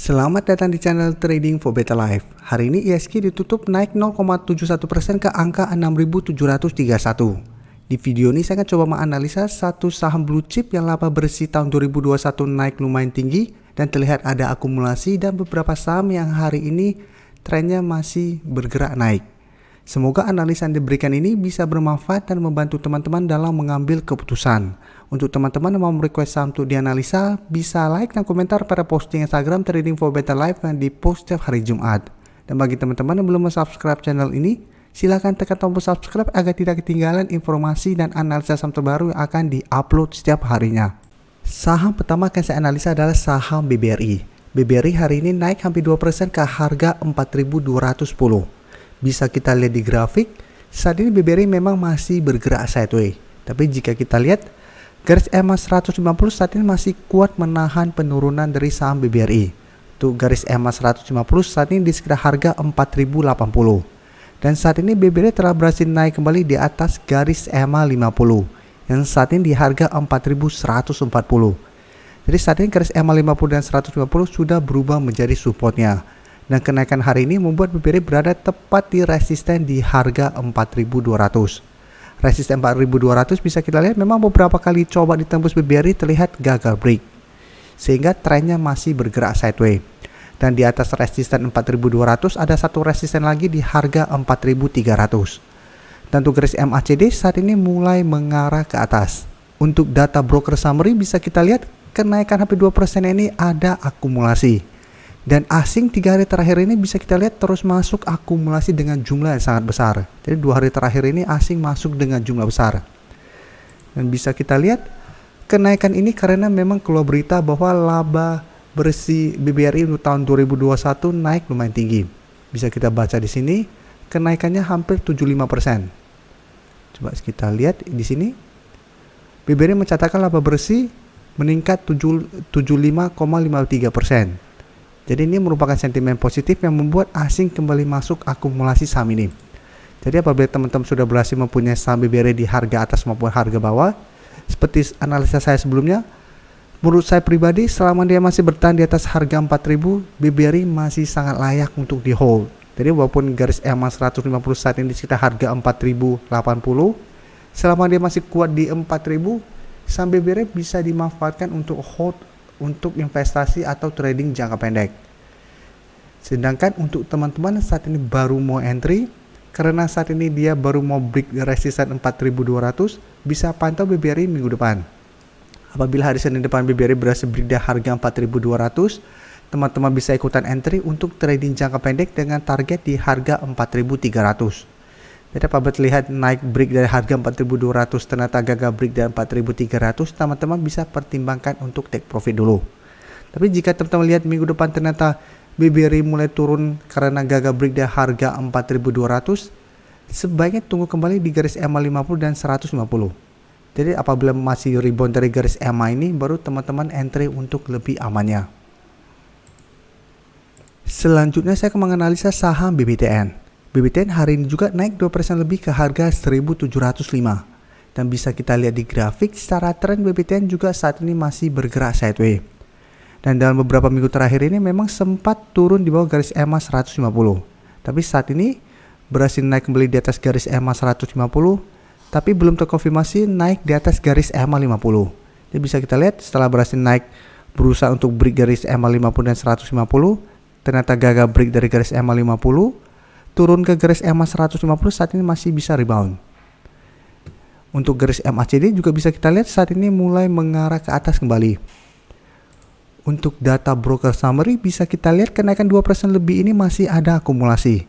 Selamat datang di channel Trading for Better Life. Hari ini ISG ditutup naik 0,71% ke angka 6.731. Di video ini saya akan coba menganalisa satu saham blue chip yang laba bersih tahun 2021 naik lumayan tinggi dan terlihat ada akumulasi, dan beberapa saham yang hari ini trennya masih bergerak naik. Semoga analisa yang diberikan ini bisa bermanfaat dan membantu teman-teman dalam mengambil keputusan. Untuk teman-teman yang mau request saham untuk dianalisa, bisa like dan komentar pada posting Instagram Trading for Better Life yang di-post setiap hari Jumat. Dan bagi teman-teman yang belum subscribe channel ini, silakan tekan tombol subscribe agar tidak ketinggalan informasi dan analisa saham terbaru yang akan di-upload setiap harinya. Saham pertama akan saya analisa adalah saham BBRI. BBRI hari ini naik hampir 2% ke harga 4.210. Bisa kita lihat di grafik, saat ini BBRI memang masih bergerak sideways. Tapi jika kita lihat, garis EMA 150 saat ini masih kuat menahan penurunan dari saham BBRI. Untuk garis EMA 150 saat ini di sekitar harga 4.080. Dan saat ini BBRI telah berhasil naik kembali di atas garis EMA 50 yang saat ini di harga 4.140. Jadi saat ini garis EMA 50 dan 150 sudah berubah menjadi supportnya. Dan kenaikan hari ini membuat BBRI berada tepat di resisten di harga 4.200. Resisten 4.200 bisa kita lihat memang beberapa kali coba ditembus BBRI terlihat gagal break, sehingga trennya masih bergerak sideways. Dan di atas resisten 4.200 ada satu resisten lagi di harga 4.300. Dan untuk garis MACD saat ini mulai mengarah ke atas. Untuk data broker summary bisa kita lihat kenaikan hampir 2% ini ada akumulasi. Dan asing 3 hari terakhir ini bisa kita lihat terus masuk akumulasi dengan jumlah yang sangat besar. Jadi 2 hari terakhir ini asing masuk dengan jumlah besar. Dan bisa kita lihat kenaikan ini karena memang keluar berita bahwa laba bersih BBRI untuk tahun 2021 naik lumayan tinggi. Bisa kita baca di sini kenaikannya hampir 75%. Coba kita lihat di sini. BBRI mencatatkan laba bersih meningkat 75,53%. Jadi ini merupakan sentimen positif yang membuat asing kembali masuk akumulasi saham ini. Jadi apabila teman-teman sudah berhasil mempunyai saham BBRI di harga atas maupun harga bawah, seperti analisa saya sebelumnya, menurut saya pribadi selama dia masih bertahan di atas harga 4.000, BBRI masih sangat layak untuk di hold. Jadi walaupun garis EMA 150 saat ini di sekitar harga 4.080, selama dia masih kuat di 4.000, saham BBRI bisa dimanfaatkan untuk hold, untuk investasi atau trading jangka pendek. Sedangkan untuk teman-teman saat ini baru mau entry, karena saat ini dia baru mau break resisten 4.200, bisa pantau BBRI minggu depan. Apabila hari Senin depan BBRI berhasil break di harga 4.200, teman-teman bisa ikutan entry untuk trading jangka pendek dengan target di harga 4.300. Jadi apabila terlihat naik break dari harga 4.200 ternyata gagal break dari 4.300, teman-teman bisa pertimbangkan untuk take profit dulu. Tapi jika teman-teman lihat minggu depan ternyata BBRI mulai turun karena gagal break dari harga 4.200, sebaiknya tunggu kembali di garis EMA 50 dan 150. Jadi apabila masih rebound dari garis EMA ini, baru teman-teman entry untuk lebih amannya. Selanjutnya saya akan menganalisa saham BBTN. BBTN hari ini juga naik 2% lebih ke harga 1.705. Dan bisa kita lihat di grafik, secara tren BBTN juga saat ini masih bergerak sideways. Dan dalam beberapa minggu terakhir ini memang sempat turun di bawah garis EMA 150. Tapi saat ini berhasil naik kembali di atas garis EMA 150, tapi belum terkonfirmasi naik di atas garis EMA 50. Jadi bisa kita lihat setelah berhasil naik berusaha untuk break garis EMA 50 dan 150, ternyata gagal break dari garis EMA 50, turun ke garis EMA 150, saat ini masih bisa rebound. Untuk garis MACD juga bisa kita lihat saat ini mulai mengarah ke atas kembali. Untuk data broker summary bisa kita lihat kenaikan 2% lebih ini masih ada akumulasi.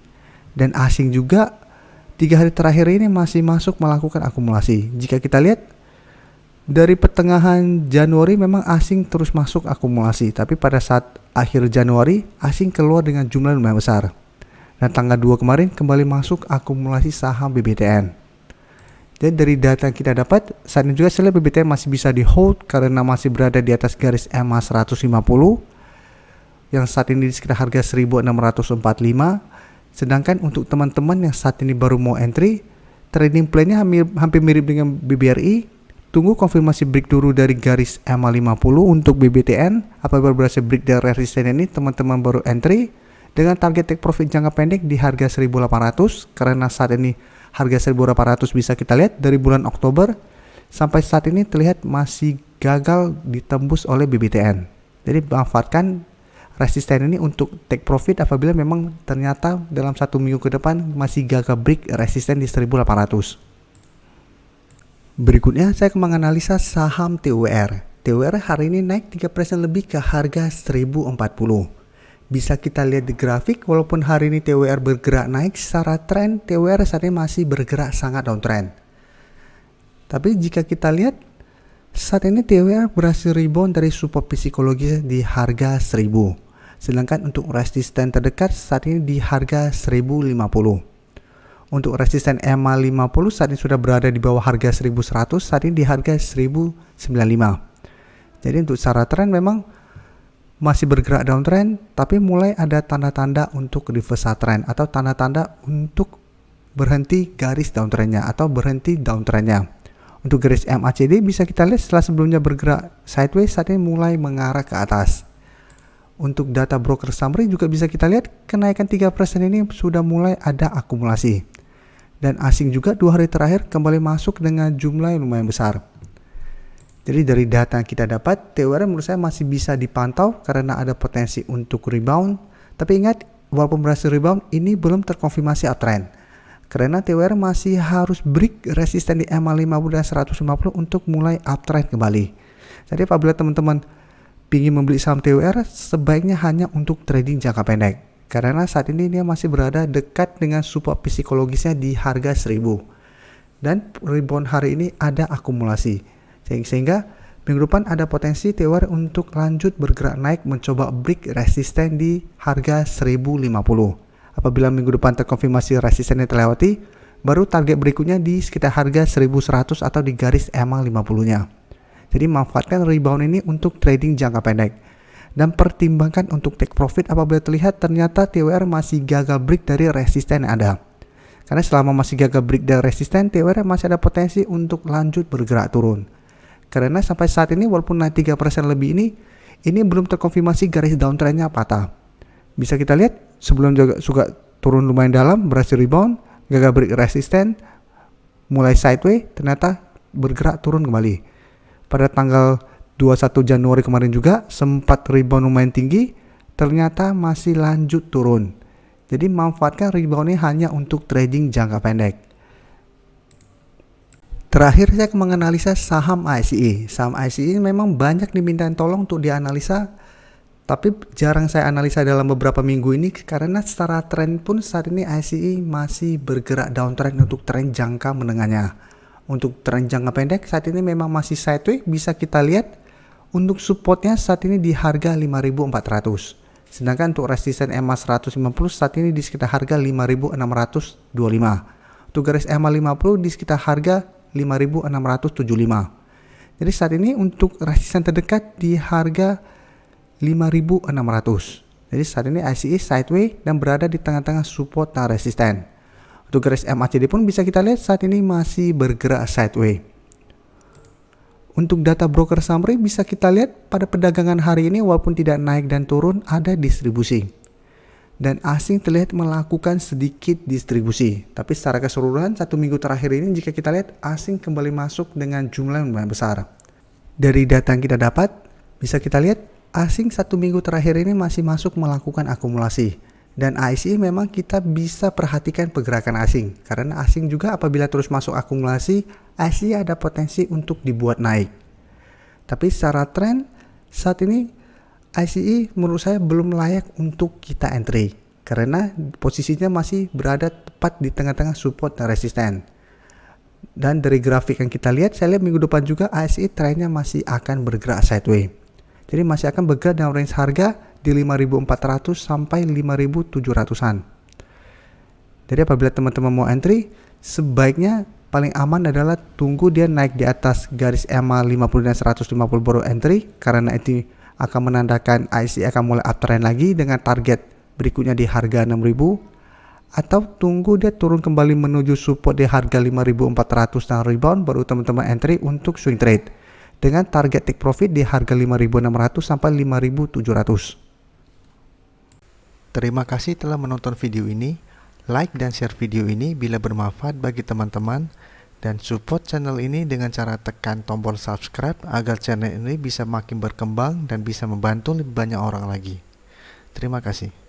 Dan asing juga 3 hari terakhir ini masih masuk melakukan akumulasi. Jika kita lihat dari pertengahan Januari memang asing terus masuk akumulasi. Tapi pada saat akhir Januari asing keluar dengan jumlah lumayan besar. Dan tanggal 2 kemarin kembali masuk akumulasi saham BBTN. Jadi dari data yang kita dapat, saat ini juga saya lihat BBTN masih bisa di hold karena masih berada di atas garis EMA 150 yang saat ini di sekitar harga 1.645. Sedangkan untuk teman-teman yang saat ini baru mau entry, trading plan-nya hampir mirip dengan BBRI, tunggu konfirmasi break dulu dari garis EMA 50 untuk BBTN. Apabila berhasil break dari resisten ini, teman-teman baru entry dengan target take profit jangka pendek di harga 1800, karena saat ini harga 1800 bisa kita lihat dari bulan Oktober sampai saat ini terlihat masih gagal ditembus oleh BBTN. Jadi manfaatkan resisten ini untuk take profit apabila memang ternyata dalam 1 minggu ke depan masih gagal break resisten di 1800. Berikutnya saya akan menganalisa saham TWR. TWR hari ini naik 3% lebih ke harga 1040. Bisa kita lihat di grafik, walaupun hari ini TWR bergerak naik, secara tren TWR saat ini masih bergerak sangat downtrend. Tapi jika kita lihat saat ini TWR berhasil rebound dari support psikologis di harga 1000. Sedangkan untuk resisten terdekat saat ini di harga 1050. Untuk resisten EMA 50 saat ini sudah berada di bawah harga 1100, saat ini di harga 1095. Jadi untuk secara tren memang masih bergerak downtrend, tapi mulai ada tanda-tanda untuk reversal trend atau tanda-tanda untuk berhenti garis downtrendnya atau berhenti downtrendnya. Untuk garis MACD bisa kita lihat setelah sebelumnya bergerak sideways, saat ini mulai mengarah ke atas. Untuk data broker summary juga bisa kita lihat kenaikan 3% ini sudah mulai ada akumulasi. Dan asing juga 2 hari terakhir kembali masuk dengan jumlah yang lumayan besar. Jadi dari data yang kita dapat, TWR menurut saya masih bisa dipantau karena ada potensi untuk rebound. Tapi ingat, walaupun berhasil rebound, ini belum terkonfirmasi uptrend. Karena TWR masih harus break resisten di EMA 50 dan 150 untuk mulai uptrend kembali. Jadi apabila teman-teman ingin membeli saham TWR, sebaiknya hanya untuk trading jangka pendek. Karena saat ini dia masih berada dekat dengan support psikologisnya di harga 1000. Dan rebound hari ini ada akumulasi. Sehingga minggu depan ada potensi TWR untuk lanjut bergerak naik mencoba break resisten di harga 1050. Apabila minggu depan terkonfirmasi resistennya terlewati, baru target berikutnya di sekitar harga 1100 atau di garis EMA 50-nya. Jadi manfaatkan rebound ini untuk trading jangka pendek. Dan pertimbangkan untuk take profit apabila terlihat ternyata TWR masih gagal break dari resisten yang ada. Karena selama masih gagal break dari resisten, TWR masih ada potensi untuk lanjut bergerak turun. Karena sampai saat ini walaupun naik 3% lebih ini belum terkonfirmasi garis downtrendnya patah. Bisa kita lihat sebelum juga turun lumayan dalam, berhasil rebound, gagal break resisten, mulai sideways, ternyata bergerak turun kembali. Pada tanggal 21 Januari kemarin juga sempat rebound lumayan tinggi, ternyata masih lanjut turun. Jadi manfaatkan rebound ini hanya untuk trading jangka pendek. Terakhir saya akan menganalisa saham ICE. Saham ICE memang banyak dimintain tolong untuk dianalisa, tapi jarang saya analisa dalam beberapa minggu ini karena secara tren pun saat ini ICE masih bergerak downtrend untuk tren jangka menengahnya. Untuk tren jangka pendek saat ini memang masih sideways, bisa kita lihat untuk supportnya saat ini di harga 5400. Sedangkan untuk resisten EMA 150 saat ini di sekitar harga 5625. Untuk garis EMA 50 di sekitar harga 5675. Jadi saat ini untuk resisten terdekat di harga 5600. Jadi saat ini ICE sideways dan berada di tengah-tengah support dan resisten. Untuk garis MACD pun bisa kita lihat saat ini masih bergerak sideways. Untuk data broker summary bisa kita lihat pada perdagangan hari ini walaupun tidak naik dan turun ada distribusi. Dan asing terlihat melakukan sedikit distribusi. Tapi secara keseluruhan 1 minggu terakhir ini jika kita lihat asing kembali masuk dengan jumlah yang lumayan besar. Dari data yang kita dapat bisa kita lihat asing 1 minggu terakhir ini masih masuk melakukan akumulasi. Dan ICE memang kita bisa perhatikan pergerakan asing. Karena asing juga apabila terus masuk akumulasi, ICE ada potensi untuk dibuat naik. Tapi secara tren saat ini ICE menurut saya belum layak untuk kita entry. Karena posisinya masih berada tepat di tengah-tengah support dan resisten. Dan dari grafik yang kita lihat, saya lihat minggu depan juga ICE trennya masih akan bergerak sideways. Jadi masih akan bergerak dalam range harga di 5.400 sampai 5.700-an. Jadi apabila teman-teman mau entry, sebaiknya paling aman adalah tunggu dia naik di atas garis EMA 50 dan 150 baru entry, karena itu akan menandakan ICE akan mulai uptrend lagi dengan target berikutnya di harga 6.000. atau tunggu dia turun kembali menuju support di harga 5.400 dan rebound baru teman-teman entry untuk swing trade dengan target take profit di harga 5.600 sampai 5.700. Terima kasih telah menonton video ini. Like dan share video ini bila bermanfaat bagi teman-teman, dan support channel ini dengan cara tekan tombol subscribe agar channel ini bisa makin berkembang dan bisa membantu lebih banyak orang lagi. Terima kasih.